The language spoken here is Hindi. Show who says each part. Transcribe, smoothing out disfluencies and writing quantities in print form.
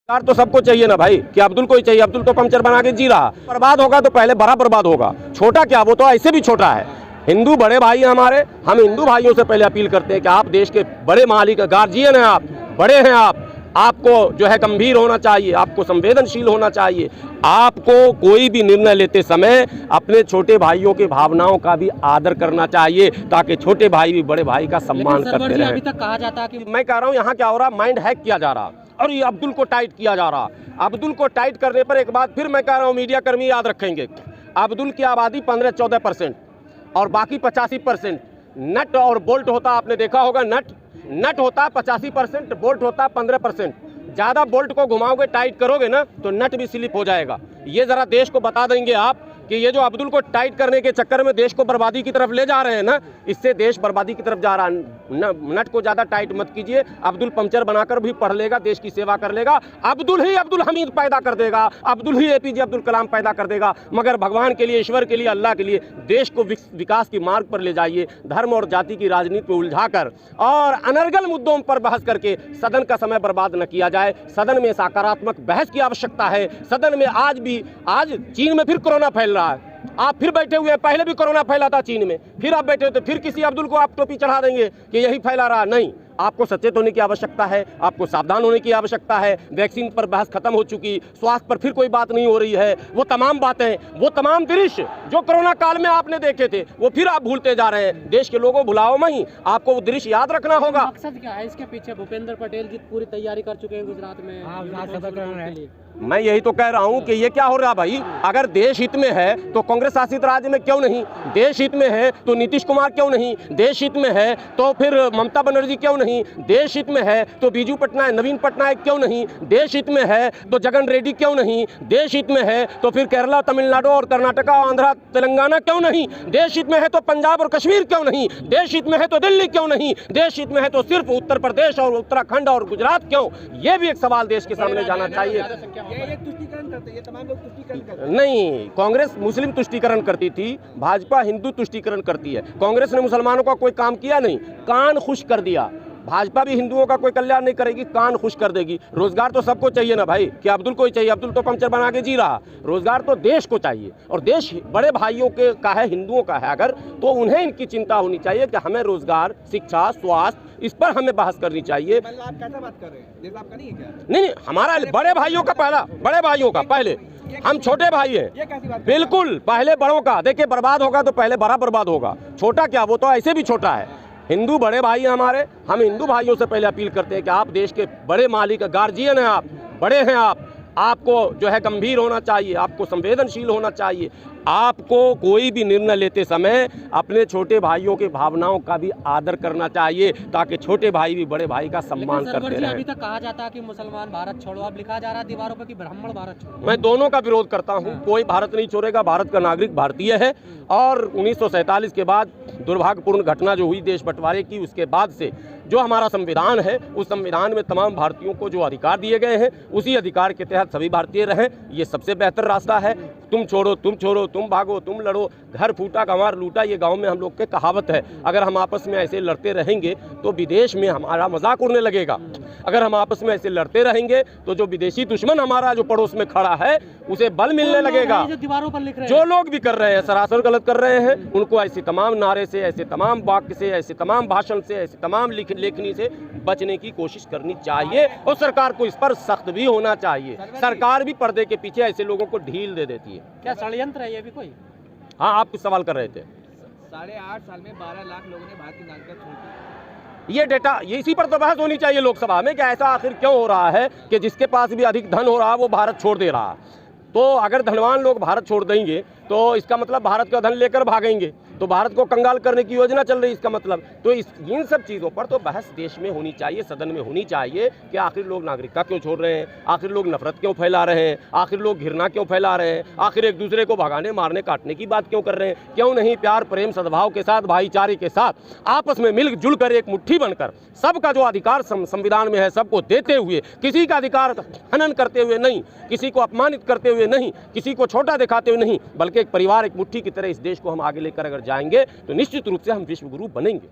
Speaker 1: कार तो सबको चाहिए ना भाई, कि अब्दुल को ही चाहिए। अब्दुल तो पंचर बना के जी रहा, बर्बाद होगा तो पहले बड़ा बर्बाद होगा। छोटा क्या, वो तो ऐसे भी छोटा है। हिंदू बड़े भाई हैं हमारे, हम हिंदू भाइयों से पहले अपील करते हैं कि आप देश के बड़े मालिक गार्जियन हैं, आप बड़े हैं, आपको जो है गंभीर होना चाहिए, आपको संवेदनशील होना चाहिए। आपको कोई भी निर्णय लेते समय अपने छोटे भाइयों के भावनाओं का भी आदर करना चाहिए, ताकि छोटे भाई भी बड़े भाई का सम्मान करते रहें।
Speaker 2: अभी तक कहा जाता है कि
Speaker 1: मैं कह रहा हूँ यहाँ क्या हो रहा, माइंड हैक किया जा रहा और ये अब्दुल को टाइट किया जा रहा। अब्दुल को टाइट करने पर एक बात फिर मैं कह रहा हूँ, मीडिया कर्मी याद रखेंगे, अब्दुल की आबादी 15-14% और बाकी 85%। नट और बोल्ट होता, आपने देखा होगा, नट होता 85%, बोल्ट होता 15%। ज़्यादा बोल्ट को घुमाओगे, टाइट करोगे ना, तो नट भी स्लिप हो जाएगा। ये ज़रा देश को बता देंगे आप कि ये जो अब्दुल को टाइट करने के चक्कर में देश को बर्बादी की तरफ ले जा रहे हैं ना, इससे देश बर्बादी की तरफ जा रहा है। नट को ज़्यादा टाइट मत कीजिए। अब्दुल पंचर बनाकर भी पढ़ लेगा, देश की सेवा कर लेगा। अब्दुल ही अब्दुल हमीद पैदा कर देगा, अब्दुल ही APJ अब्दुल कलाम पैदा कर देगा। मगर भगवान के लिए, ईश्वर के लिए, अल्लाह के लिए देश को विकास की मार्ग पर ले जाइए। धर्म और जाति की राजनीति में उलझाकर और अनर्गल मुद्दों पर बहस करके सदन का समय बर्बाद न किया जाए। सदन में सकारात्मक बहस की आवश्यकता है। सदन में आज चीन में फिर कोरोना फैल रहा है, आप फिर बैठे हुए हैं, पहले भी कोरोना फैला था चीन में, फिर आप बैठे हो तो फिर किसी अब्दुल को आप टोपी चढ़ा देंगे कि यही फैला रहा। नहीं, आपको सचेत होने की आवश्यकता है, आपको सावधान होने की आवश्यकता है। वैक्सीन पर बहस खत्म हो चुकी, स्वास्थ्य पर फिर कोई बात नहीं हो रही है। वो तमाम बातें, वो तमाम दृश्य जो कोरोना काल में आपने देखे थे, वो फिर आप भूलते जा रहे हैं। देश के लोगों, भुलाओ नहीं, आपको वो दृश्य याद रखना होगा।
Speaker 2: मकसद क्या है इसके पीछे? भूपेंद्र पटेल जी पूरी तैयारी कर चुके हैं गुजरात में।
Speaker 1: मैं यही तो कह रहा हूं कि ये क्या हो रहा भाई। अगर देश हित में है तो कांग्रेस शासित राज्य में क्यों नहीं, देश हित में है तो नीतीश कुमार क्यों नहीं, देश हित में है तो फिर ममता बनर्जी क्यों नहीं, देश हित में है तो बीजू पटनायक, नवीन पटनायक क्यों नहीं, देश हित में है तो जगन रेड्डी क्यों नहीं, देश हित में है तो फिर केरला, तमिलनाडु और कर्नाटका, आंध्रा, तेलंगाना क्यों नहीं, देश हित में है तो पंजाब और कश्मीर क्यों नहीं, देश हित में है तो दिल्ली क्यों नहीं, देश हित में है तो सिर्फ उत्तर प्रदेश और उत्तराखंड और गुजरात क्यों? ये भी एक सवाल देश के सामने जाना चाहिए।
Speaker 3: ये तुष्टीकरण करते हैं, ये तमाम लोग तुष्टीकरण करते हैं।
Speaker 1: नहीं, कांग्रेस मुस्लिम तुष्टीकरण करती थी, भाजपा हिंदू तुष्टीकरण करती है। कांग्रेस ने मुसलमानों का कोई काम किया नहीं, कान खुश कर दिया। भाजपा भी हिंदुओं का कोई कल्याण नहीं करेगी, कान खुश कर देगी। रोजगार तो सबको चाहिए ना भाई, कि अब्दुल को ही चाहिए। अब्दुल तो पंचर बना के जी रहा। रोजगार तो देश को चाहिए, और देश बड़े भाइयों के का है, हिंदुओं का है। अगर तो उन्हें इनकी चिंता होनी चाहिए कि हमें रोजगार, शिक्षा, स्वास्थ्य, इस पर हमें बहस करनी चाहिए।
Speaker 3: मतलब आप कैसे बात कर रहे हैं? देश आपका नहीं है क्या?
Speaker 1: नहीं, हमारा बड़े भाइयों का पहला, बड़े भाइयों का पहले, हम छोटे भाई हैं।
Speaker 3: ये कैसी बात?
Speaker 1: बिल्कुल, पहले बड़ों का। देखिए, बर्बाद होगा तो पहले बड़ा बर्बाद होगा। छोटा क्या, वो तो ऐसे भी छोटा है। हिंदू बड़े भाई हैं हमारे, हम हिंदू भाइयों से पहले अपील करते हैं कि आप देश के बड़े मालिक गार्जियन हैं, आप बड़े हैं, आपको जो है गंभीर होना चाहिए, आपको संवेदनशील होना चाहिए। आपको कोई भी निर्णय लेते समय अपने छोटे भाइयों के भावनाओं का भी आदर करना चाहिए, ताकि छोटे भाई भी बड़े भाई का सम्मान करते रहें।
Speaker 2: अभी तक कहा जाता है कि मुसलमान भारत छोड़ो, अब लिखा जा रहा है दीवारों पर कि ब्राह्मण भारत छोड़ो।
Speaker 1: मैं दोनों का विरोध करता हूं। कोई भारत नहीं छोड़ेगा। भारत का नागरिक भारतीय है, और 1947 के बाद दुर्भाग्यपूर्ण घटना जो हुई देश बंटवारे की, उसके बाद से जो हमारा संविधान है, उस संविधान में तमाम भारतीयों को जो अधिकार दिए गए हैं, उसी अधिकार के तहत सभी भारतीय रहें। ये सबसे बेहतर रास्ता है। तुम छोड़ो, तुम छोड़ो, तुम भागो, तुम लड़ो, घर फूटा गंवार लूटा, ये गांव में हम लोग के कहावत है। अगर हम आपस में ऐसे लड़ते रहेंगे तो विदेश में हमारा मजाक उड़ने लगेगा। अगर हम आपस में ऐसे लड़ते रहेंगे तो जो विदेशी दुश्मन हमारा जो पड़ोस में खड़ा है, उसे बल मिलने लगेगा।
Speaker 2: दीवारों पर लिख रहे हैं,
Speaker 1: जो लोग भी कर रहे हैं, सरासर गलत कर रहे हैं, उनको ऐसे तमाम नारे से, ऐसे तमाम वाक्य से, ऐसे तमाम भाषण से, ऐसे तमाम लेखनी से बचने की कोशिश करनी चाहिए। और सरकार को इस पर सख्त भी होना चाहिए। सरकार भी पर्दे के पीछे ऐसे लोगों को ढील दे देती है।
Speaker 2: क्या षड्यंत्र है ये भी कोई?
Speaker 1: हाँ, आप कुछ सवाल कर रहे थे।
Speaker 3: 8.5 साल में 12 लाख लोगों ने भारत की नागरिकता छोड़ दी।
Speaker 1: ये डेटा, ये इसी पर तो बहस होनी चाहिए लोकसभा में कि ऐसा आखिर क्यों हो रहा है कि जिसके पास भी अधिक धन हो रहा है वो भारत छोड़ दे रहा है। तो अगर धनवान लोग भारत छोड़ देंगे तो इसका मतलब भारत का धन लेकर भागेंगे, तो भारत को कंगाल करने की योजना चल रही है इसका मतलब। तो इन सब चीज़ों पर तो बहस देश में होनी चाहिए, सदन में होनी चाहिए कि आखिर लोग नागरिकता क्यों छोड़ रहे हैं, आखिर लोग नफरत क्यों फैला रहे हैं, आखिर लोग घृणा क्यों फैला रहे हैं, आखिर एक दूसरे को भगाने, मारने, काटने की बात क्यों कर रहे हैं। क्यों नहीं प्यार, प्रेम, सद्भाव के साथ, भाईचारे के साथ आपस में मिलजुल कर एक मुट्ठी बनकर सबका जो अधिकार संविधान में है सबको देते हुए, किसी का अधिकार हनन करते हुए नहीं, किसी को अपमानित करते हुए नहीं, किसी को छोटा दिखाते हुए नहीं, बल्कि एक परिवार, एक मुट्ठी की तरह इस देश को हम आगे लेकर अगर जाएंगे तो निश्चित रूप से हम विश्व गुरु बनेंगे।